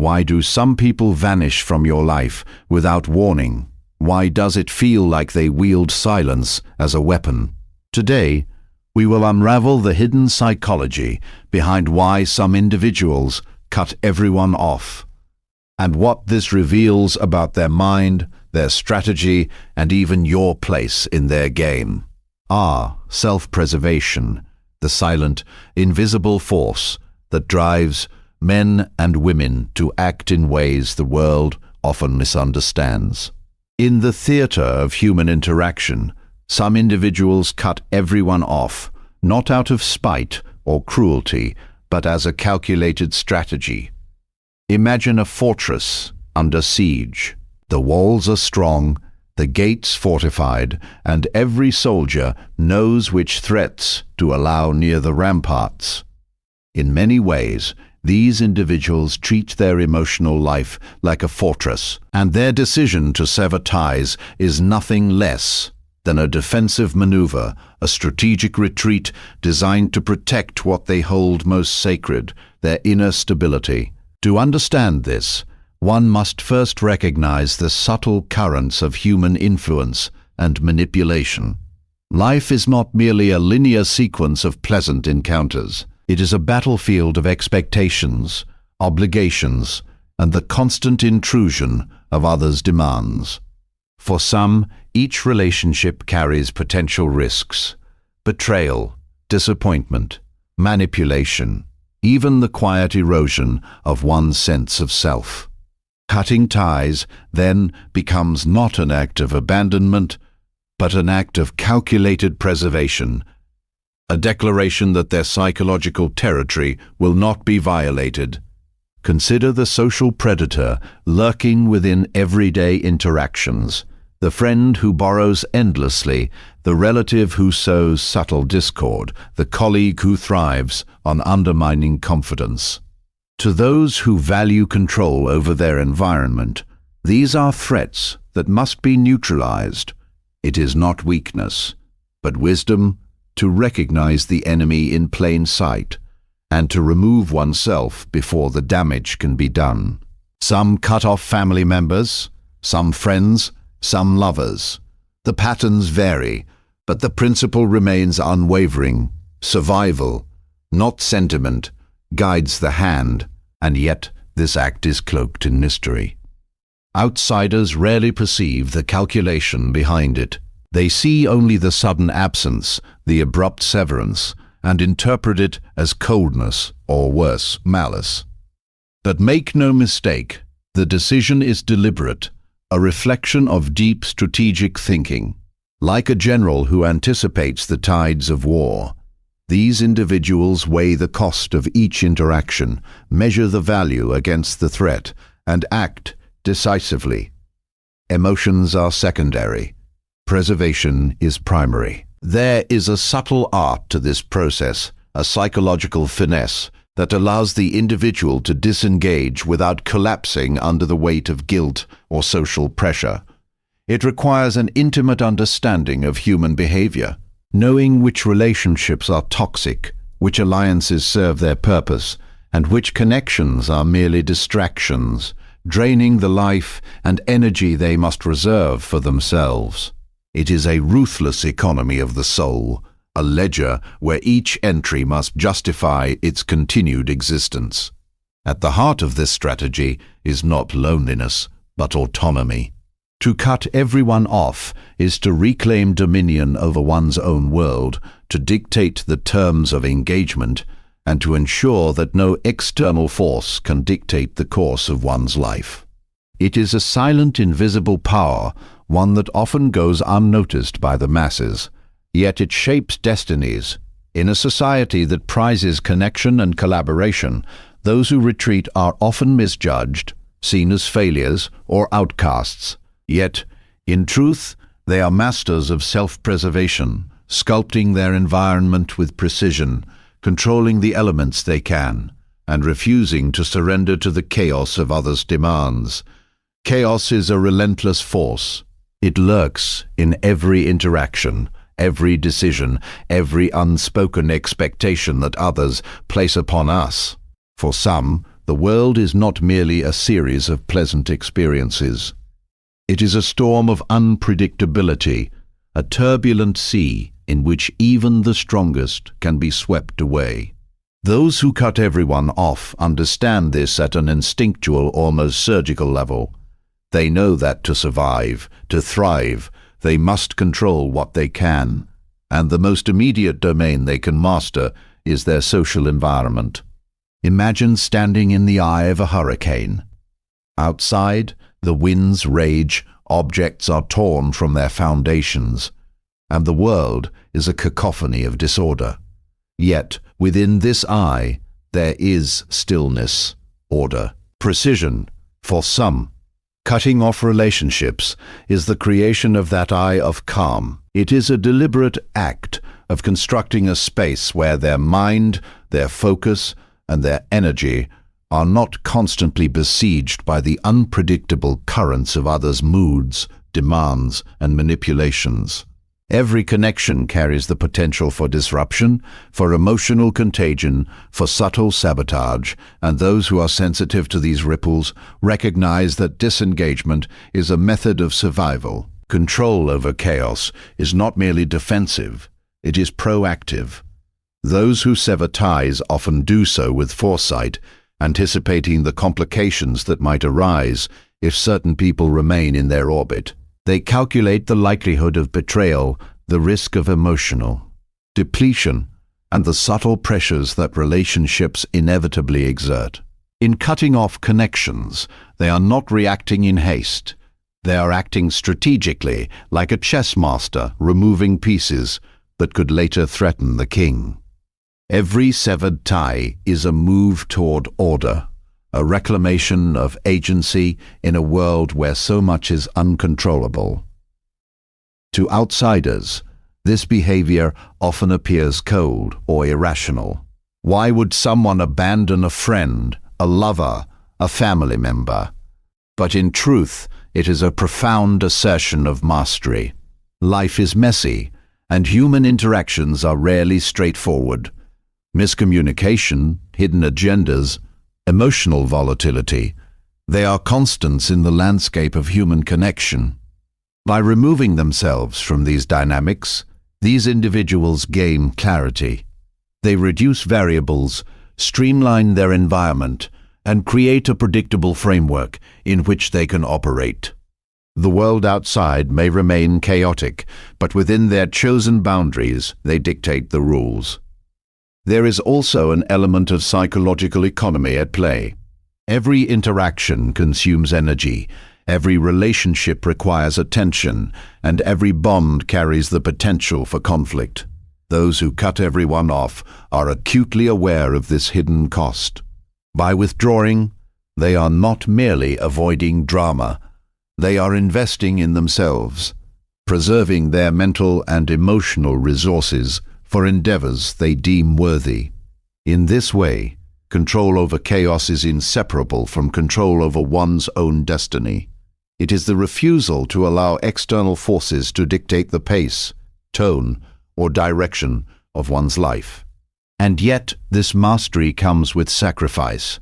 Why do some people vanish from your life without warning? Why does it feel like they wield silence as a weapon? Today, we will unravel the hidden psychology behind why some individuals cut everyone off, and what this reveals about their mind, their strategy, and even your place in their game. Self-preservation, the silent, invisible force that drives men and women to act in ways the world often misunderstands. In the theater of human interaction, some individuals cut everyone off, not out of spite or cruelty, but as a calculated strategy. Imagine a fortress under siege. The walls are strong, the gates fortified, and every soldier knows which threats to allow near the ramparts. In many ways, these individuals treat their emotional life like a fortress, and their decision to sever ties is nothing less than a defensive maneuver, a strategic retreat designed to protect what they hold most sacred, their inner stability. To understand this, one must first recognize the subtle currents of human influence and manipulation. Life is not merely a linear sequence of pleasant encounters. It is a battlefield of expectations, obligations, and the constant intrusion of others' demands. For some, each relationship carries potential risks: betrayal, disappointment, manipulation, even the quiet erosion of one's sense of self. Cutting ties then becomes not an act of abandonment, but an act of calculated preservation, a declaration that their psychological territory will not be violated. Consider the social predator lurking within everyday interactions, the friend who borrows endlessly, the relative who sows subtle discord, the colleague who thrives on undermining confidence. To those who value control over their environment, these are threats that must be neutralized. It is not weakness, but wisdom to recognize the enemy in plain sight and to remove oneself before the damage can be done. Some cut off family members, some friends, some lovers. The patterns vary, but the principle remains unwavering. Survival, not sentiment, guides the hand, and yet this act is cloaked in mystery. Outsiders rarely perceive the calculation behind it. They see only the sudden absence, the abrupt severance, and interpret it as coldness, or worse, malice. But make no mistake, the decision is deliberate, a reflection of deep strategic thinking. Like a general who anticipates the tides of war, these individuals weigh the cost of each interaction, measure the value against the threat, and act decisively. Emotions are secondary. Preservation is primary. There is a subtle art to this process, a psychological finesse that allows the individual to disengage without collapsing under the weight of guilt or social pressure. It requires an intimate understanding of human behavior, knowing which relationships are toxic, which alliances serve their purpose, and which connections are merely distractions, draining the life and energy they must reserve for themselves. It is a ruthless economy of the soul, a ledger where each entry must justify its continued existence. At the heart of this strategy is not loneliness, but autonomy. To cut everyone off is to reclaim dominion over one's own world, to dictate the terms of engagement, and to ensure that no external force can dictate the course of one's life. It is a silent, invisible power, one that often goes unnoticed by the masses, yet it shapes destinies. In a society that prizes connection and collaboration, those who retreat are often misjudged, seen as failures or outcasts. Yet, in truth, they are masters of self-preservation, sculpting their environment with precision, controlling the elements they can, and refusing to surrender to the chaos of others' demands. Chaos is a relentless force. It lurks in every interaction, every decision, every unspoken expectation that others place upon us. For some, the world is not merely a series of pleasant experiences. It is a storm of unpredictability, a turbulent sea in which even the strongest can be swept away. Those who cut everyone off understand this at an instinctual, almost surgical level. They know that to survive, to thrive, they must control what they can, and the most immediate domain they can master is their social environment. Imagine standing in the eye of a hurricane. Outside, the winds rage, objects are torn from their foundations, and the world is a cacophony of disorder. Yet, within this eye, there is stillness, order, precision, for some. Cutting off relationships is the creation of that eye of calm. It is a deliberate act of constructing a space where their mind, their focus, and their energy are not constantly besieged by the unpredictable currents of others' moods, demands, and manipulations. Every connection carries the potential for disruption, for emotional contagion, for subtle sabotage, and those who are sensitive to these ripples recognize that disengagement is a method of survival. Control over chaos is not merely defensive, it is proactive. Those who sever ties often do so with foresight, anticipating the complications that might arise if certain people remain in their orbit. They calculate the likelihood of betrayal, the risk of emotional depletion, and the subtle pressures that relationships inevitably exert. In cutting off connections, they are not reacting in haste. They are acting strategically, like a chess master removing pieces that could later threaten the king. Every severed tie is a move toward order, a reclamation of agency in a world where so much is uncontrollable. To outsiders, this behavior often appears cold or irrational. Why would someone abandon a friend, a lover, a family member? But in truth, it is a profound assertion of mastery. Life is messy, and human interactions are rarely straightforward. Miscommunication, hidden agendas, emotional volatility, they are constants in the landscape of human connection. By removing themselves from these dynamics, these individuals gain clarity. They reduce variables, streamline their environment, and create a predictable framework in which they can operate. The world outside may remain chaotic, but within their chosen boundaries, they dictate the rules. There is also an element of psychological economy at play. Every interaction consumes energy, every relationship requires attention, and every bond carries the potential for conflict. Those who cut everyone off are acutely aware of this hidden cost. By withdrawing, they are not merely avoiding drama, they are investing in themselves, preserving their mental and emotional resources for endeavors they deem worthy. In this way, control over chaos is inseparable from control over one's own destiny. It is the refusal to allow external forces to dictate the pace, tone, or direction of one's life. And yet, this mastery comes with sacrifice.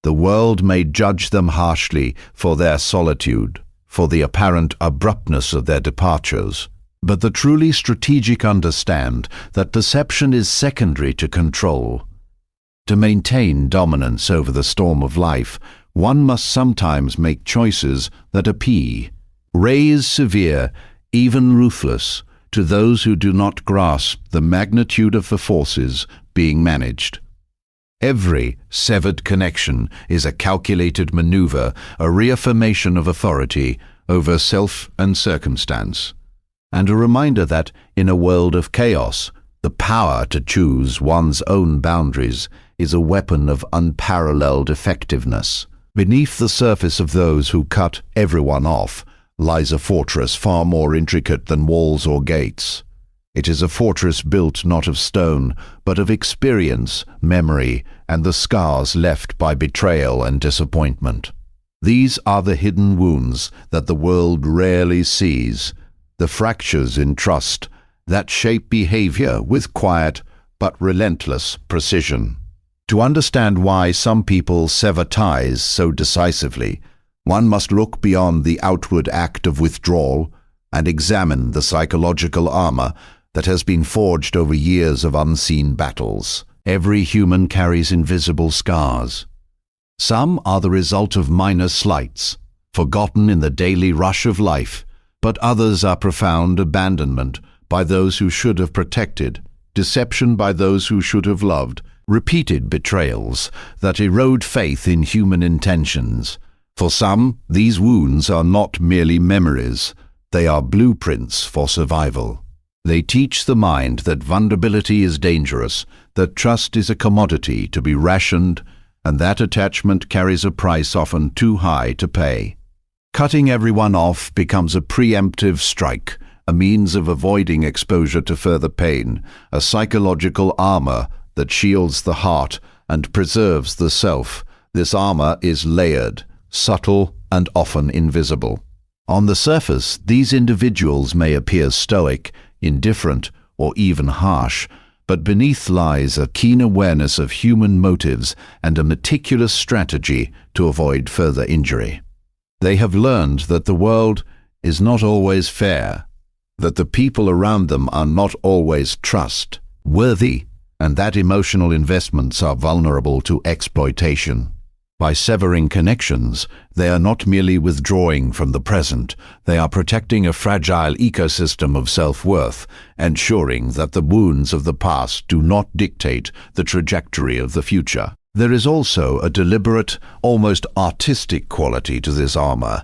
The world may judge them harshly for their solitude, for the apparent abruptness of their departures. But the truly strategic understand that perception is secondary to control. To maintain dominance over the storm of life, one must sometimes make choices that appease. Ray is severe, even ruthless, to those who do not grasp the magnitude of the forces being managed. Every severed connection is a calculated maneuver, a reaffirmation of authority over self and circumstance, and a reminder that, in a world of chaos, the power to choose one's own boundaries is a weapon of unparalleled effectiveness. Beneath the surface of those who cut everyone off lies a fortress far more intricate than walls or gates. It is a fortress built not of stone, but of experience, memory, and the scars left by betrayal and disappointment. These are the hidden wounds that the world rarely sees, the fractures in trust that shape behavior with quiet but relentless precision. To understand why some people sever ties so decisively, one must look beyond the outward act of withdrawal and examine the psychological armor that has been forged over years of unseen battles. Every human carries invisible scars. Some are the result of minor slights, forgotten in the daily rush of life, but others are profound abandonment by those who should have protected, deception by those who should have loved, repeated betrayals that erode faith in human intentions. For some, these wounds are not merely memories, they are blueprints for survival. They teach the mind that vulnerability is dangerous, that trust is a commodity to be rationed, and that attachment carries a price often too high to pay. Cutting everyone off becomes a preemptive strike, a means of avoiding exposure to further pain, a psychological armor that shields the heart and preserves the self. This armor is layered, subtle, and often invisible. On the surface, these individuals may appear stoic, indifferent, or even harsh, but beneath lies a keen awareness of human motives and a meticulous strategy to avoid further injury. They have learned that the world is not always fair, that the people around them are not always trustworthy, and that emotional investments are vulnerable to exploitation. By severing connections, they are not merely withdrawing from the present, they are protecting a fragile ecosystem of self-worth, ensuring that the wounds of the past do not dictate the trajectory of the future. There is also a deliberate, almost artistic quality to this armor.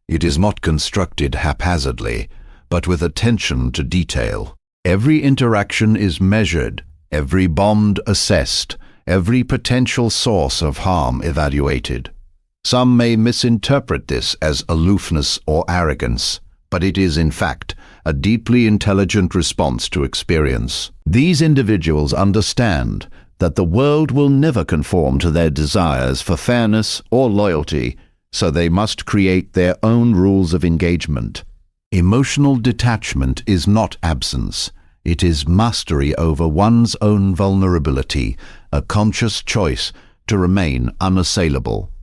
It is not constructed haphazardly, but with attention to detail. Every interaction is measured, every bond assessed, every potential source of harm evaluated. Some may misinterpret this as aloofness or arrogance, but it is in fact a deeply intelligent response to experience. These individuals understand that the world will never conform to their desires for fairness or loyalty, so they must create their own rules of engagement. Emotional detachment is not absence. It is mastery over one's own vulnerability, a conscious choice to remain unassailable.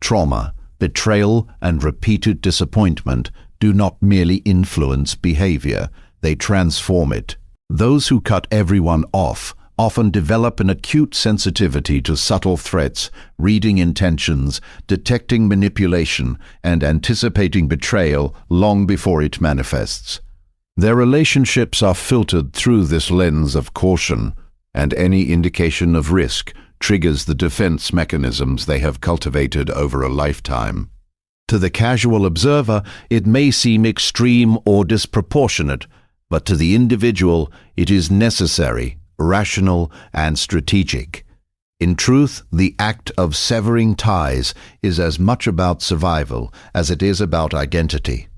Trauma, betrayal, and repeated disappointment do not merely influence behavior, they transform it. Those who cut everyone off often develop an acute sensitivity to subtle threats, reading intentions, detecting manipulation, and anticipating betrayal long before it manifests. Their relationships are filtered through this lens of caution, and any indication of risk triggers the defense mechanisms they have cultivated over a lifetime. To the casual observer, it may seem extreme or disproportionate, but to the individual, it is necessary, rational, and strategic. In truth, the act of severing ties is as much about survival as it is about identity.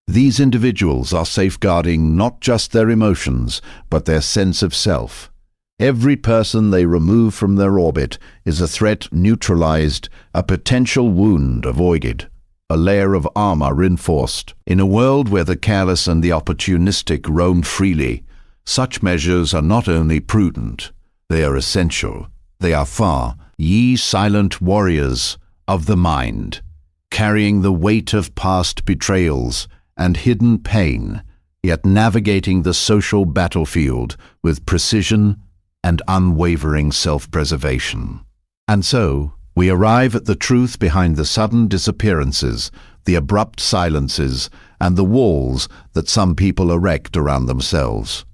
These individuals are safeguarding not just their emotions, but their sense of self. Every person they remove from their orbit is a threat neutralized, a potential wound avoided, a layer of armor reinforced. In a world where the careless and the opportunistic roam freely, such measures are not only prudent, they are essential. They are far, ye silent warriors of the mind, carrying the weight of past betrayals and hidden pain, yet navigating the social battlefield with precision and unwavering self-preservation. And so, we arrive at the truth behind the sudden disappearances, the abrupt silences, and the walls that some people erect around themselves.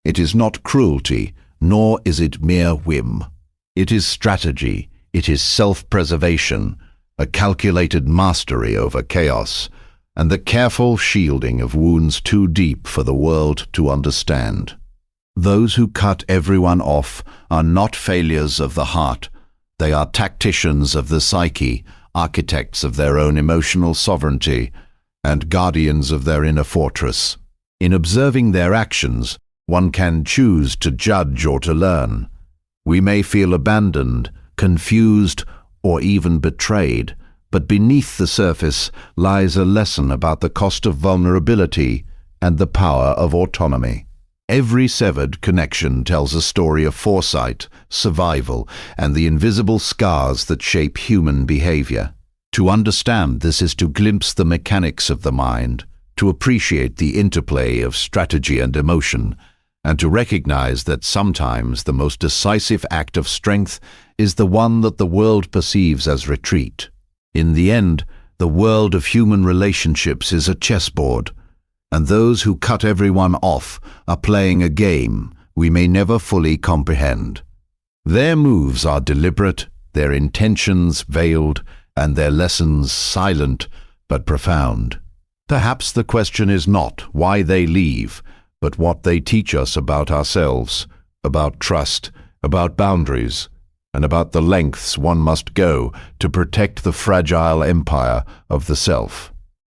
It is not cruelty, nor is it mere whim. It is strategy, it is self-preservation, a calculated mastery over chaos, and the careful shielding of wounds too deep for the world to understand. Those who cut everyone off are not failures of the heart. They are tacticians of the psyche, architects of their own emotional sovereignty, and guardians of their inner fortress. In observing their actions, one can choose to judge or to learn. We may feel abandoned, confused, or even betrayed, but beneath the surface lies a lesson about the cost of vulnerability and the power of autonomy. Every severed connection tells a story of foresight, survival, and the invisible scars that shape human behavior. To understand this is to glimpse the mechanics of the mind, to appreciate the interplay of strategy and emotion, and to recognize that sometimes the most decisive act of strength is the one that the world perceives as retreat. In the end, the world of human relationships is a chessboard, and those who cut everyone off are playing a game we may never fully comprehend. Their moves are deliberate, their intentions veiled, and their lessons silent but profound. Perhaps the question is not why they leave, but what they teach us about ourselves, about trust, about boundaries, and about the lengths one must go to protect the fragile empire of the self.